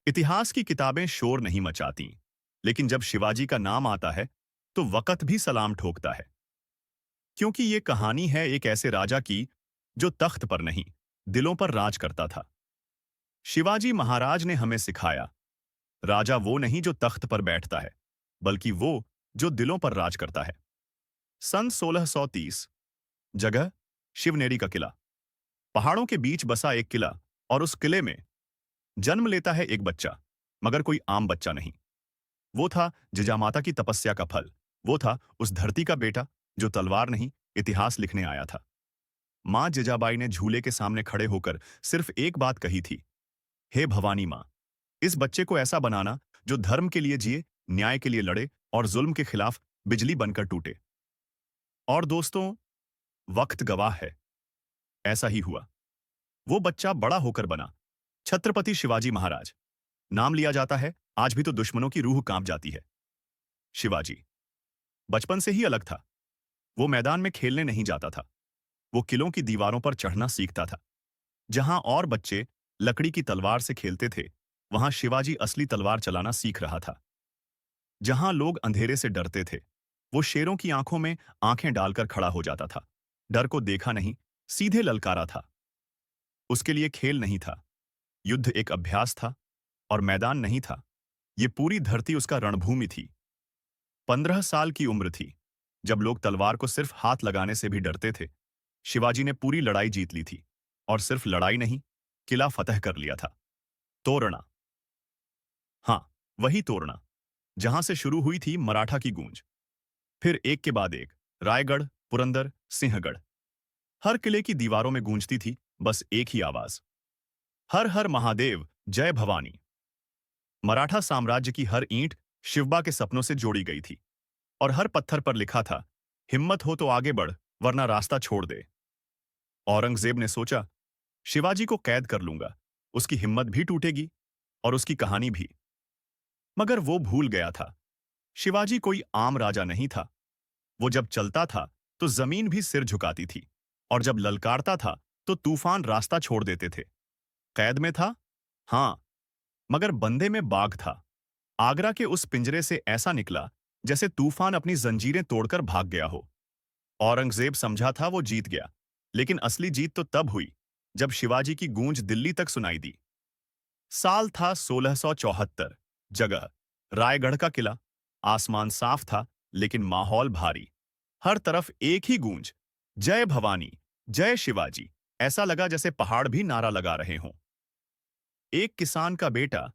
इतिहास की किताबें शोर नहीं मचाती, लेकिन जब शिवाजी का नाम आता है, तो वक़्त भी सलाम ठोकता है। क्योंकि ये कहानी है एक ऐसे राजा की, जो तख्त पर नहीं, दिलों पर राज करता था। शिवाजी महाराज ने हमें सिखाया, राजा वो नहीं जो तख्त पर बैठता है, बल्कि वो, जो दिलों पर राज करता है। सन 1630, जगह, शिवनेरी का किला। पहाड़ों के बीच बसा एक किला, और उस किले में जन्म लेता है एक बच्चा, मगर कोई आम बच्चा नहीं। वो था जिजामाता की तपस्या का फल। वो था उस धरती का बेटा, जो तलवार नहीं, इतिहास लिखने आया था। माँ जिजाबाई ने झूले के सामने खड़े होकर सिर्फ एक बात कही थी, हे भवानी माँ, इस बच्चे को ऐसा बनाना जो धर्म के लिए जिए, न्याय के लिए लड़े और जुल्म के खिलाफ बिजली बनकर टूटे। और दोस्तों, वक्त गवाह है, ऐसा ही हुआ। वो बच्चा बड़ा होकर बना छत्रपति शिवाजी महाराज। नाम लिया जाता है, आज भी तो दुश्मनों की रूह कांप जाती है। शिवाजी बचपन से ही अलग था। वो मैदान में खेलने नहीं जाता था। वो किलों की दीवारों पर चढ़ना सीखता था। जहां और बच्चे लकड़ी की तलवार से खेलते थे, वहां शिवाजी असली तलवार चलाना सीख रहा था। जहां लोग अंधेरे से डरते थे, वो शेरों की आंखों में आंखें डालकर खड़ा हो जाता था। डर को देखा नहीं, सीधे ललकारा था। उसके लिए खेल नहीं था, युद्ध एक अभ्यास था, और मैदान नहीं था, ये पूरी धरती उसका रणभूमि थी। 15 साल की उम्र थी, जब लोग तलवार को सिर्फ हाथ लगाने से भी डरते थे। शिवाजी ने पूरी लड़ाई जीत ली थी, और सिर्फ लड़ाई नहीं, किला फतह कर लिया था। तोरणा, हाँ, वही तोरणा, जहां से शुरू हुई थी मराठा की गूंज। फिर एक के बाद एक, रायगढ़, पुरंदर, सिंहगढ़। हर किले की दीवारों में गूंजती थी बस एक ही आवाज, हर हर महादेव, जय भवानी। मराठा साम्राज्य की हर ईंट शिवबा के सपनों से जोड़ी गई थी, और हर पत्थर पर लिखा था, हिम्मत हो तो आगे बढ़, वरना रास्ता छोड़ दे। औरंगजेब ने सोचा, शिवाजी को कैद कर लूंगा, उसकी हिम्मत भी टूटेगी और उसकी कहानी भी। मगर वो भूल गया था, शिवाजी कोई आम राजा नहीं था। वो जब चलता था तो जमीन भी सिर झुकाती थी, और जब ललकारता था तो तूफान रास्ता छोड़ देते थे। कैद में था, हाँ, मगर बंदे में बाघ था। आगरा के उस पिंजरे से ऐसा निकला जैसे तूफान अपनी जंजीरें तोड़कर भाग गया हो। औरंगजेब समझा था वो जीत गया, लेकिन असली जीत तो तब हुई जब शिवाजी की गूंज दिल्ली तक सुनाई दी। साल था 1674, जगह, रायगढ़ का किला। आसमान साफ था, लेकिन माहौल भारी। हर तरफ एक ही गूंज, जय भवानी, जय शिवाजी। ऐसा लगा जैसे पहाड़ भी नारा लगा रहे हों। एक किसान का बेटा